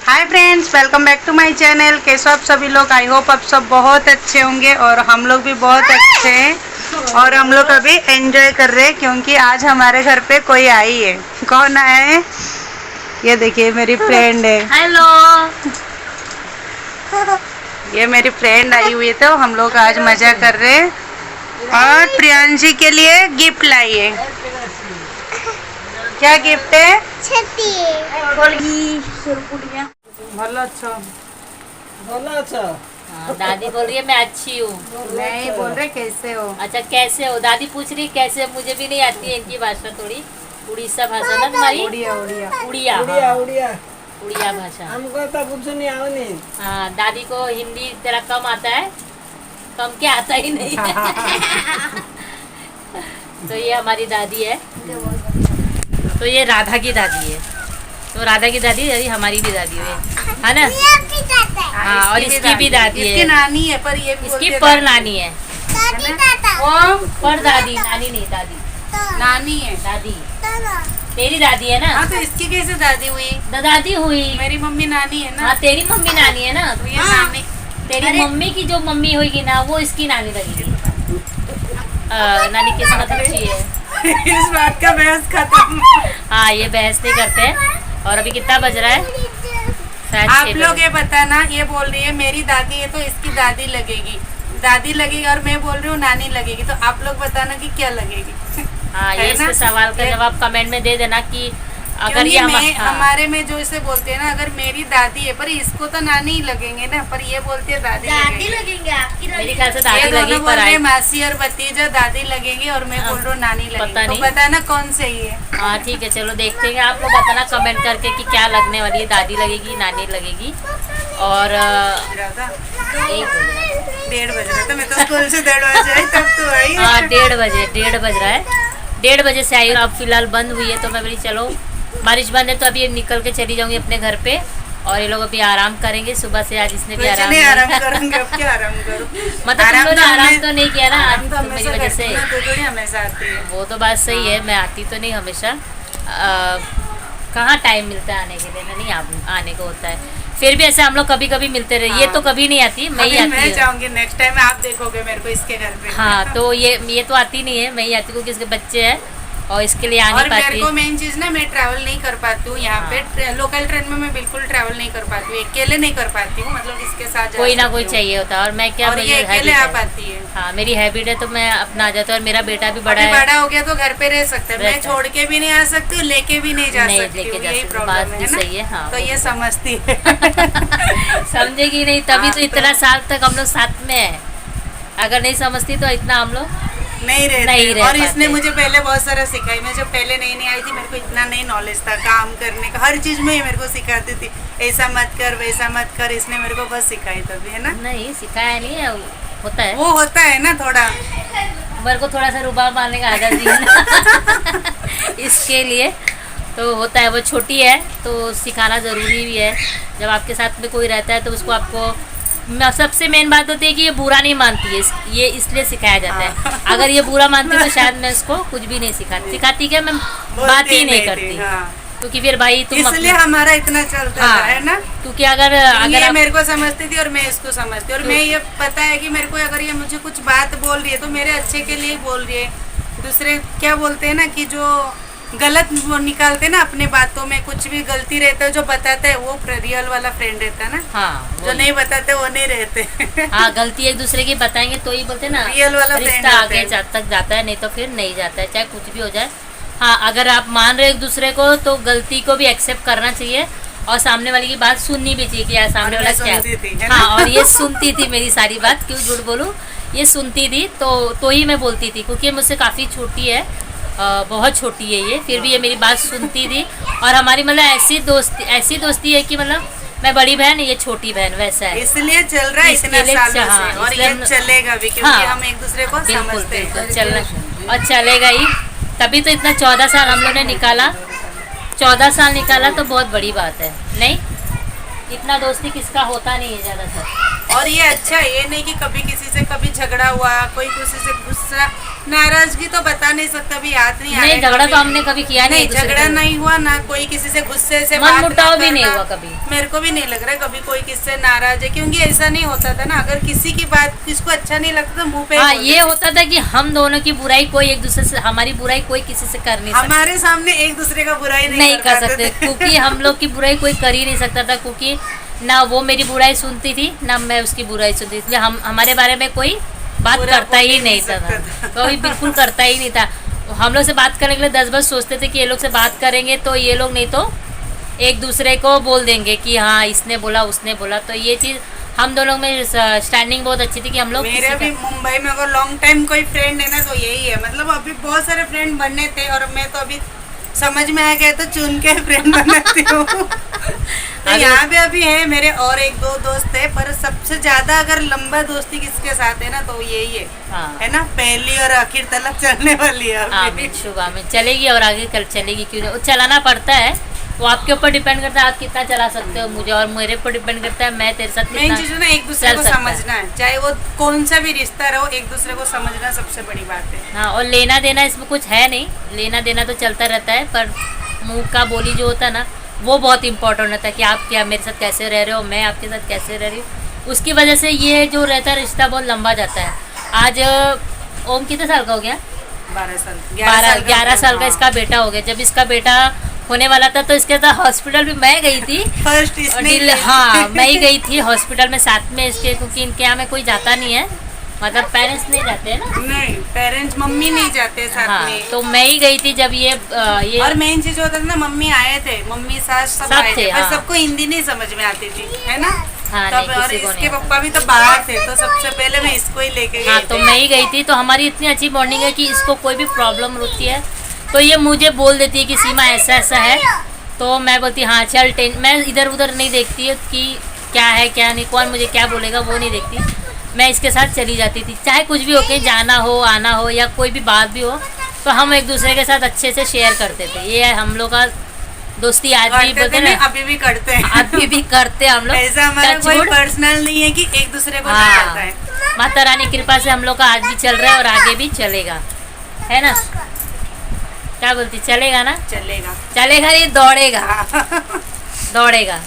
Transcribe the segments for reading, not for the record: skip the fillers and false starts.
Hi friends, welcome back to my channel. कैसे आप सभी लोग? आई होप आप सब बहुत अच्छे होंगे और हम लोग भी बहुत अच्छे हैं। और हम लोग अभी एंजॉय कर रहे हैं क्योंकि आज हमारे घर पे कोई आई है। कौन आया है? ये देखिए, मेरी फ्रेंड है। हेलो। ये मेरी फ्रेंड आई हुई है, तो हम लोग आज मजा कर रहे हैं। और प्रियांशी के लिए गिफ्ट लाई है। क्या गिफ्ट है? भलो अच्छा। दादी बोल रही है मैं अच्छी हूँ। नहीं बोल रहे कैसे हो। अच्छा कैसे हो? दादी पूछ रही कैसे, मुझे भी नहीं आती है इनकी भाषा, थोड़ी उड़ीसा भाषा ना तुम्हारी। उड़िया उड़िया उड़िया उड़िया उड़िया उड़िया भाषा। हमको तो कुछ नहीं आवनी। हाँ, दादी को हिंदी तेरा कम आता है, कम क्या आता ही नहीं तो ये हमारी दादी है। तो ये राधा की दादी है। तो राधा की दादी दादी हमारी भी दादी है ना? हाँ, और इसकी भी दादी है। इसकी नानी है, पर ये इसकी पर नानी है। ओ, पर दादी, नानी नहीं, दादी नानी है। दादी तेरी दादी है ना? हाँ, तो इसकी कैसे दादी हुई? दादी हुई। मेरी मम्मी नानी है ना। हाँ, तेरी मम्मी नानी है ना? तो ये नानी। तेरी मम्मी की जो मम्मी होगी ना, वो इसकी नानी लगेगी। नानी किस्मत अच्छी है। इस बात का बहस खत्म। हाँ, ये बहस नहीं करते। और अभी कितना बज रहा है? शायद आप 6 लोग बजे। ये बताना, ये बोल रही है मेरी दादी है तो इसकी दादी लगेगी, दादी लगेगी, और मैं बोल रही हूँ नानी लगेगी। तो आप लोग बताना कि क्या लगेगी। हाँ, है ये ना? इसके सवाल का जवाब कमेंट में दे देना कि अगर ये हमारे में जो इसे बोलते हैं ना, अगर मेरी दादी है पर इसको तो नानी ही लगेंगे ना, पर ये बोलती है दादी लगेंगे। आपकी मेरे ख्याल से ये दादी दोनों लगी बोल पर रहे हैं आई। मासी और भतीजा दादी लगेंगे और मैं बोल रहा हूँ नानी लगेंगे। पता तो नहीं। बताना कौन सही है। हाँ ठीक है, चलो देखते हैं। आप लोग बताना कमेंट करके कि क्या लगने वाली है, दादी लगेगी नानी लगेगी। और एक 1:30 बज रहा था, मैं तो स्कूल से 1:30 बजे आई तब तो आई। हाँ 1:30 बज रहा है। 1:30 बजे से आई और अब फिलहाल बंद हुई है। तो मैं बोली चलो बारिश बंद है तो अभी निकल के चली जाऊंगी अपने घर पे। और ये लोग अभी आराम करेंगे। सुबह से आज इसने भी आराम आराम करूंगा। अब क्या आराम करूं? मतलब तुम लोगों ने आराम तो नहीं किया ना आज तो मेरी वजह से। तो थोड़ी हमेशा आती है। वो तो बात सही है, मैं आती तो नहीं हमेशा। कहाँ टाइम मिलता है आने के लिए ना, नहीं आने को होता है। फिर भी ऐसे हम लोग कभी कभी मिलते रहे। ये तो कभी नहीं आती, मैं ही आती मैं हूँ। जाऊंगी नेक्स्ट टाइम, आप देखोगे मेरे को इसके घर पे। हाँ, तो ये तो आती नहीं है, मैं ही आती हूँ क्योंकि इसके बच्चे हैं और इसके लिए आ नहीं और पाती। मेरे को मेन चीज ना, मैं ट्रैवल नहीं कर पाती हूँ यहाँ पे। लोकल ट्रेन में मैं बिल्कुल ट्रैवल नहीं कर पाती हूँ, अकेले नहीं कर पाती हूँ। मतलब इसके साथ जा कोई ना सकती कोई हूँ। चाहिए होता है। और मैं क्या, और मेरी ये अकेले हैबिट आ है। पाती है। हाँ, मेरी हैबिट है तो मैं अपना आ जाता हूँ। और मेरा बेटा भी बड़ा अभी है। बड़ा हो गया तो घर पे रह सकता है। मैं रहता है। छोड़ के भी नहीं आ सकती हूँ, लेके भी नहीं जा नहीं सकती लेके हूँ। जा यही सकती, प्रॉब्लम बात है भी ना। सही है। हाँ, तो वो ये तो समझती है। समझेगी नहीं, तभी हाँ, तो इतना साल तक हम लोग साथ में है। अगर नहीं समझती तो इतना हम लोग नहीं नहीं रहते। रह और इसने पाते। मुझे पहले बहुत सारा सिखाई। मैं जब पहले नई आई थी, मेरे को इतना नहीं नॉलेज था काम करने का। हर चीज में ये मेरे को सिखाती थी, ऐसा मत कर वैसा मत कर। इसने मेरे को बस सिखाई तभी, है ना। नहीं सिखाया नहीं है, होता है। वो होता है ना थोड़ा। मेरे को थोड़ा सा रुबाब मारने का आदत भी है ना इसके लिए तो होता है। वो छोटी है तो सिखाना ज़रूरी भी है। जब आपके साथ में कोई रहता है तो उसको आपको सबसे मेन बात होती है कि ये बुरा नहीं मानती है, ये इसलिए सिखाया जाता है। अगर ये बुरा मानती तो शायद मैं इसको कुछ भी नहीं सिखाती क्या, मैं बात ही नहीं करती। क्योंकि फिर भाई तुम इसलिए हमारा इतना चलता हाँ, है ना। क्योंकि अगर ये आप मेरे को समझती थी और मैं इसको समझती। और मैं ये पता है कि मेरे को अगर ये मुझे कुछ बात बोल रही है तो मेरे अच्छे के लिए बोल रही है। दूसरे क्या बोलते हैं ना कि जो गलत वो निकालते ना अपने बातों में, कुछ भी गलती रहता है जो बताता है वो रियल वाला फ्रेंड रहता है ना। हाँ, जो नहीं बताते वो नहीं रहते। हाँ, गलती एक दूसरे की बताएंगे तो ही बोलते ना रियल वाला रिश्ता friend आगे होता है। तक जाता है, नहीं तो फिर नहीं जाता है, चाहे कुछ भी हो जाए। हाँ, अगर आप मान रहे एक दूसरे को तो गलती को भी एक्सेप्ट करना चाहिए और सामने वाले की बात सुननी भी चाहिए कि यार सामने वाला क्या सुनती थी, है ना? हाँ, और ये सुनती थी मेरी सारी बात, क्यों झूठ बोलूँ, ये सुनती थी तो ही मैं बोलती थी। क्योंकि मुझसे काफ़ी छोटी है, बहुत छोटी है ये, फिर भी ये मेरी बात सुनती थी। और हमारी मतलब ऐसी दोस्ती है कि मतलब मैं बड़ी बहन, ये छोटी बहन, वैसा है। इसलिए चल रहा है इतना इसके लिए सालों हाँ, से। और इसलिए ये चलेगा भी क्योंकि हाँ, हम एक दूसरे को बिल्कुल समझते हैं। बिल्कुल चलना और चलेगा ही। तभी तो इतना 14 साल हम लोग ने निकाला। 14 साल निकाला तो बहुत बड़ी बात है। नहीं, इतना दोस्ती किसका होता नहीं है ज़्यादातर। और ये अच्छा है, ये नहीं कि कभी किसी से कभी झगड़ा हुआ, कोई किसी से गुस्सा नाराजगी तो बता नहीं सकता, भी याद नहीं आ नहीं, रहा है झगड़ा कभी तो हमने कभी किया नहीं, झगड़ा नहीं हुआ ना, कोई किसी से गुस्से से मन बात ना मुटाव भी नहीं करना। हुआ कभी। मेरे को भी नहीं लग रहा है कभी कोई किससे नाराज है, क्योंकि ऐसा नहीं होता था ना, अगर किसी की बात किसको अच्छा नहीं लगता तो मुंह पे हाँ, बोल ये देते। होता था कि हम दोनों की बुराई कोई एक दूसरे से, हमारी बुराई कोई किसी से कर नहीं सकता, हमारे सामने एक दूसरे का बुराई नहीं कर पाते सकते, थे। क्योंकि हम लोग की बुराई कोई कर ही नहीं सकता था, क्योंकि ना वो मेरी बुराई सुनती थी ना मैं उसकी बुराई सुनती थी, इसलिए हम हमारे बारे में कोई बात बुरा करता बोल ही ही नहीं नहीं था, सकता था। कोई बिल्कुल करता ही नहीं था। हम लोग से बात करने के लिए 10 बार सोचते थे कि ये लोग से बात करेंगे तो ये लोग नहीं तो एक दूसरे को बोल देंगे कि हाँ इसने बोला उसने बोला, तो ये चीज़ हम दोनों में स्टैंडिंग बहुत अच्छी थी कि हम लोग मेरे भी मुंबई में अगर लॉन्ग टाइम कोई फ्रेंड है ना तो यही है, मतलब अभी बहुत सारे फ्रेंड बनने थे और मैं तो अभी समझ में आ गया तो चुन के फ्रेंड बनाती हूँ। तो यहाँ पे अभी है मेरे और एक दो दोस्त है, पर सबसे ज्यादा अगर लंबा दोस्ती किसके साथ है ना तो यही है, हाँ है ना, पहली और आखिर तलक चलने वाली है अभी। आमीन शुभ आमीन, चलेगी और आगे कल चलेगी, क्यों नहीं, वो चलाना पड़ता है, वो आपके ऊपर डिपेंड करता है आप कितना चला सकते हो मुझे, और मेरे ऊपर डिपेंड करता है मैं तेरे साथ मेन कितना चीज है ना एक दूसरे चल को सकता है। समझना है, चाहे वो कौन सा भी रिश्ता रहो, एक दूसरे को समझना सबसे बड़ी बात है। हाँ, और लेना देना इसमें कुछ है नहीं, लेना देना तो चलता रहता है, पर मुंह का बोली जो होता है ना वो बहुत इंपॉर्टेंट होता है कि आप क्या मेरे साथ कैसे रह रहे हो, मैं आपके साथ कैसे रह रही हूँ, उसकी वजह से ये जो रहता है रिश्ता बहुत लंबा जाता है। आज ओम कितने साल का हो गया? 12 साल 11 साल का इसका बेटा हो गया। जब इसका बेटा होने वाला था तो इसके साथ हॉस्पिटल भी मैं गई थी, फर्स्ट और हाँ मैं ही गई थी हॉस्पिटल में साथ में इसके, क्योंकि इनके यहाँ में कोई जाता नहीं है, मतलब पेरेंट्स नहीं जाते हैं ना, नहीं पेरेंट्स मम्मी नहीं जाते साथ हाँ में। तो मैं ही गई थी जब ये और मेन चीज होता था ना, मम्मी आए थे, मम्मी सास सब सब आए थे, थे, पर हाँ। सबको हिंदी नहीं समझ में आती थी, है ना। हाँ, तब नहीं, और किसी को इसके नहीं पापा भी तो बाहर थे, तो सबसे पहले मैं इसको ही लेके हाँ गई तो थी। मैं ही गई थी, तो हमारी इतनी अच्छी बॉन्डिंग है कि इसको कोई भी प्रॉब्लम होती है तो ये मुझे बोल देती है कि सीमा ऐसा ऐसा है, तो मैं बोलती हाँ चल मैं इधर उधर नहीं देखती कि क्या है क्या नहीं, कौन मुझे क्या बोलेगा वो नहीं देखती, मैं इसके साथ चली जाती थी, चाहे कुछ भी हो, कहीं जाना हो आना हो या कोई भी बात भी हो, तो हम एक दूसरे के साथ अच्छे से शेयर करते थे। ये है हम लोग का दोस्ती, आज भी करते बोलते थे ना, ना, अभी भी करते हैं। अभी भी करते हैं हम लोग, ऐसा हमारा Touch कोई wood। पर्सनल नहीं है कि एक दूसरे को नहीं हाँ, आता है। माता रानी की कृपा से हम लोग का आज भी चल रहा है और आगे भी चलेगा, है ना। क्या बोलती, चलेगा ना, चलेगा चलेगा नहीं दौड़ेगा, हाँ। दौड़ेगा।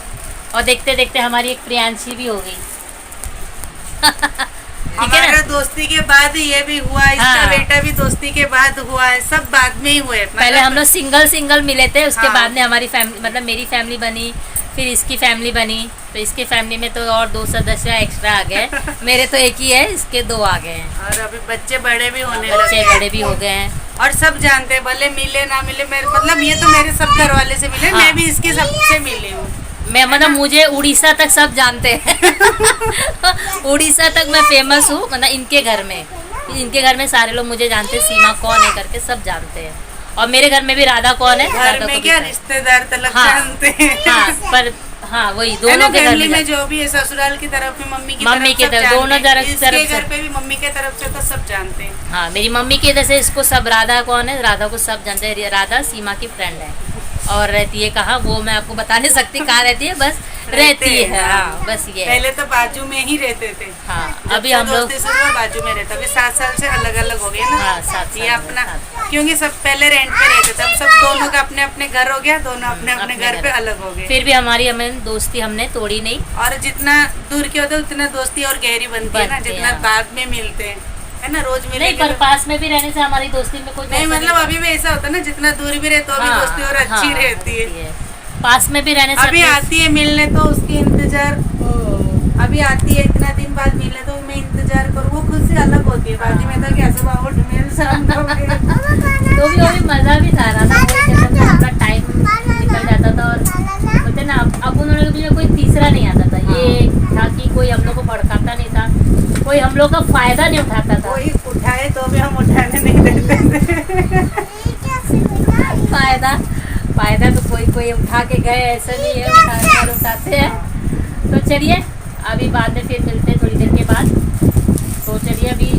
और देखते देखते हमारी एक प्रियांशी भी हो गई। ठीक है हमारा ना, दोस्ती के बाद ये भी हुआ, इसका हाँ। बेटा भी दोस्ती के बाद हुआ है, सब बाद में ही हुए। पहले हम लोग सिंगल मिले थे, उसके हाँ। बाद में हमारी फैमिली, मतलब मेरी फैमिली बनी, फिर इसकी फैमिली बनी, तो इसकी फैमिली में तो और 2 सदस्य एक्स्ट्रा आ गए, मेरे तो एक ही है, इसके 2 आ गए हैं, और अभी बच्चे बड़े भी होने लगे बच्चे हैं। बड़े भी हो गए हैं। और सब जानते हैं, भले मिले ना मिले, मेरे मतलब ये तो मेरे सब घर वाले से मिले, हाँ। मैं भी इसके सबसे मिली हूँ। मैं मतलब मुझे उड़ीसा तक सब जानते हैं। उड़ीसा तक मैं फेमस हूँ, मतलब इनके घर में सारे लोग मुझे जानते हैं, सीमा कौन है करके सब जानते हैं, और मेरे घर में भी राधा कौन है, घर राधा को में भी क्या जानते हैं। रिश्तेदार तलक हाँ। जानते हैं। हाँ पर हाँ वही है ना, दोनों के घर फैमिली में में जो भी है, ससुराल की तरफ में मम्मी की मम्मी की सब तरफ, जानते दोनों हैं। तरफ इसके से। घर पे भी मम्मी के तरफ से तो सब जानते हैं। हाँ मेरी मम्मी की इधर से इसको सब, राधा कौन है, राधा को सब जानते हैं, राधा सीमा की फ्रेंड है, और रहती है कहाँ वो मैं आपको बता नहीं सकती कहाँ रहती है, बस रहती है, हाँ बस ये है। पहले तो बाजू में ही रहते थे। हाँ जब अभी से हम लोग दोस्ती शुरू हुआ, बाजू में रहता, अभी 7 साल से अलग अलग हो गए ना। हाँ 7 ये अपना, क्योंकि सब पहले रेंट पे रहते थे, अब सब दोनों का अपने अपने घर हो गया, दोनों अपने अपने घर पे अलग हो गए। फिर भी हमारी हमें दोस्ती हमने तोड़ी नहीं, और जितना दूर के होते उतना दोस्ती और गहरी बनती है ना, बनती है, जितना हाँ। बाद में मिलते हैं, है ना, रोज नहीं मिलेंगे पर तो- पास में भी रहने से हमारी दोस्ती में कुछ नहीं ऐसा मतलब अभी भी ऐसा होता है ना, जितना दूर भी रहे तो भी हाँ, दोस्ती और अच्छी हाँ, रहती है। पास में भी रहने से अभी अपनी- आती है मिलने तो उसकी इंतजार, अभी आती है इतना दिन बाद मिलने तो मैं इंतजार करूँ, वो खुद से अलग होती है। बाजी में था कि सुबह उठ मिल शाम को मिल। तो भी वो भी मजा भी था, राधा वो कहते थे, अपना टाइम निकल जाता था, और बोलते ना अब उन्होंने के बीच में कोई तीसरा नहीं आता था, ये था कि कोई हम लोग को भड़काता नहीं था, कोई हम लोग का फायदा नहीं उठाता था, कोई उठाए तो भी हम उठाने नहीं देते थे। फायदा तो कोई उठा के गए ऐसा नहीं है, उठाते हैं। तो चलिए अभी बाद में फिर मिलते हैं थोड़ी देर के बाद, तो चलिए अभी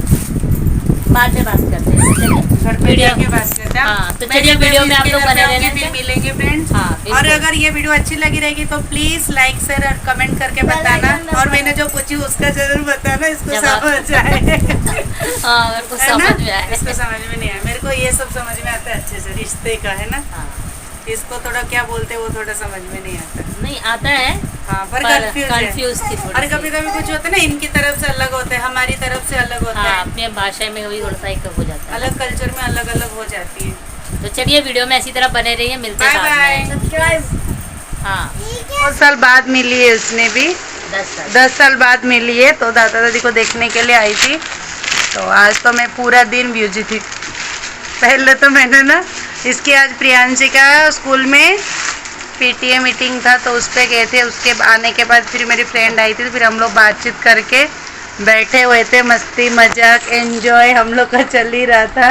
बाद में बात करते हैं। चलिए घर पे वीडियो जाके बात करते हैं। हाँ, तो मैं चलिए जब वीडियो में आप इसके लोग घर पे बने आऊंगी, रहना। फिर मिलेंगे फ्रेंड्स। हाँ, और बिल्कुल। अगर ये वीडियो अच्छी लगी रहेगी तो प्लीज लाइक शेयर और कमेंट करके बताना, और मैंने जो पूछी उसका जरूर बताना, इसको जवाब। समझ आए। हाँ, मेरे को है ना? समझ में आया। इसको समझ में नहीं आया, मेरे को ये सब समझ में आता है अच्छे से, रिश्ते का है ना। हाँ, इसको थोड़ा क्या बोलते हैं वो थोड़ा समझ में नहीं आता। नहीं आता है हाँ, पर कंफ्यूज कंफ्यूज थी है। थोड़ी और सी। कभी कभी कुछ होता है ना, इनकी तरफ से अलग होता है, हमारी तरफ से अलग होता हाँ, है, अपने भाषा में कभी थोड़ा सा एक हो जाता है। अलग कल्चर में अलग अलग हो जाती है। तो चलिए वीडियो में ऐसी तरह बने रहिए, मिलते हैं बाय बाद में। बाय। हाँ, 2 साल बाद मिली है उसने भी, 10 साल। 10 साल बाद मिली है, तो दादा दादी को देखने के लिए आई थी। तो आज तो मैं पूरा दिन बिजी थी। पहले तो मैंने ना इसकी आज प्रियांशी का स्कूल में पीटीए मीटिंग था, तो उस पर गए थे। उसके आने के बाद फिर मेरी फ्रेंड आई थी, तो फिर हम लोग बातचीत करके बैठे हुए थे, मस्ती मजाक एंजॉय हम लोग का चल ही रहा था।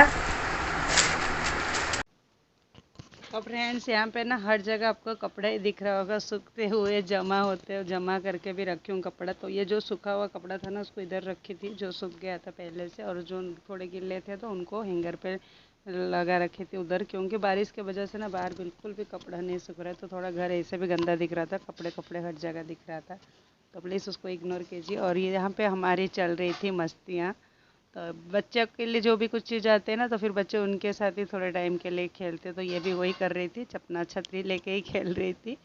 और फ्रेंड्स, यहाँ पे ना हर जगह आपको कपड़े ही दिख रहा होगा सूखते हुए, जमा होते हुए। जमा करके भी रखी हूँ कपड़ा। तो ये जो सूखा हुआ कपड़ा था ना, उसको इधर रखी थी, जो सूख गया था पहले से, और जो थोड़े गिले थे तो उनको हैंगर पे लगा रखी थी उधर, क्योंकि बारिश की वजह से ना बाहर बिल्कुल भी कपड़ा नहीं सूख रहा है। तो थोड़ा घर ऐसे भी गंदा दिख रहा था, कपड़े कपड़े हर जगह दिख रहा था। तो प्लीज़ उसको इग्नोर कीजिए। और ये यहाँ पे हमारी चल रही थी मस्तियाँ। तो बच्चे के लिए जो भी कुछ चीज़ आते हैं ना, तो फिर बच्चे उनके साथ ही थोड़े टाइम के लिए खेलते। तो ये भी वही कर रही थी, अपना छतरी लेके ही खेल रही थी,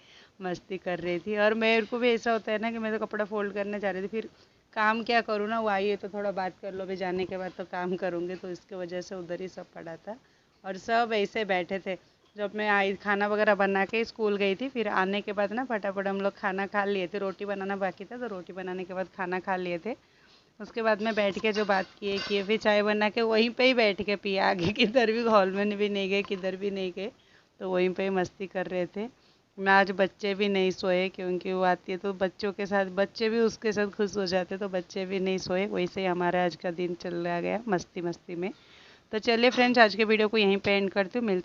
मस्ती कर रही थी। और मेरे को भी ऐसा होता है ना कि मैं तो कपड़ा फोल्ड करने जा रही थी, फिर काम क्या करूँ ना, वो आई है तो थोड़ा बात कर लो, भी जाने के बाद तो काम करूँगी, तो इसकी वजह से उधर ही सब पड़ा था। और सब ऐसे बैठे थे। जब मैं आई खाना वगैरह बना के स्कूल गई थी, फिर आने के बाद ना फटाफट हम लोग खाना खा लिए थे। रोटी बनाना बाकी था, तो रोटी बनाने के बाद खाना खा लिए थे। उसके बाद में बैठ के जो बात किए फिर चाय बना के वहीं पे ही बैठ के पिए। आगे किधर भी हॉल में भी नहीं गए, किधर भी नहीं गए, तो वहीं पे ही मस्ती कर रहे थे। मैं आज बच्चे भी नहीं सोए, क्योंकि वो आती है तो बच्चों के साथ, बच्चे भी उसके साथ खुश हो जाते, तो बच्चे भी नहीं सोए। वैसे ही हमारा आज का दिन चल रहा गया मस्ती मस्ती में। तो चलिए फ्रेंड्स, आज के वीडियो को यहीं पे एंड करती हूँ, मिलते हैं